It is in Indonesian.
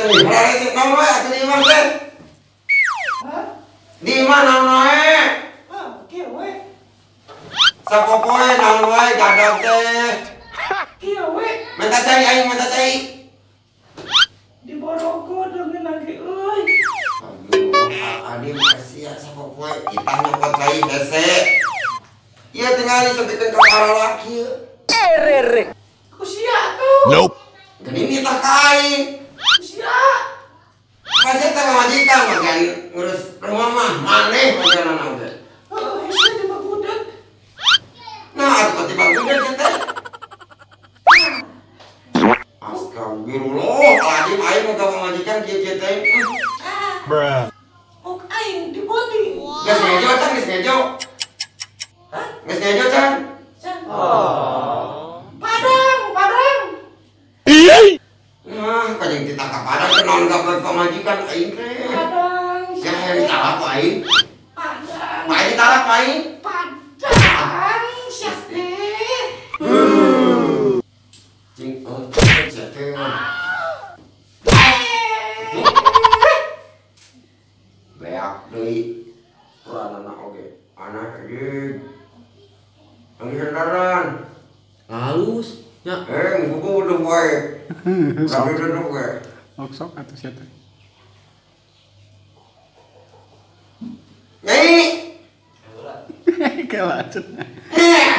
nih. Hari sih kamu atau di mana deh? Di mana nae? Kieu we. Sapopoe naon wae gadag teh. Kieu we. Minta cai aing minta cai. Di Bodor dengan lagi euy. Aduh, adi masih ya sapopoe kita nyopot cai hese. Ieu tinggal disebutkeun ka para laki. Rere. Kusia tuh. Nope. Geuning tah kai. Kusia. Masih teh majikan makan ngurus rumah mah maneh perjalanan teh. Hese di Budak. Nah, atuh tiba budak teh. Astagfirullah, adim aing mau ka majikan kieu teh. Bruh. Ok aing di body. Geus ngejo can geus ngejo. Hah? Geus ngejo can. Padang. Nah, kajeng ditangkap padang kenaon ka pamajikan aing teh. Padang. Ya ditalak ku aing. Padang. Aing ditalak ku aing. Padang. Siap deh. Cing teh. Beak deui. Puranana oge. Anak ieu. Angin sandaran. Halus nya. Buku udah wae. Tapi duduk wae. Sok atuh sia teh. Nyai. Kelacet. Heh.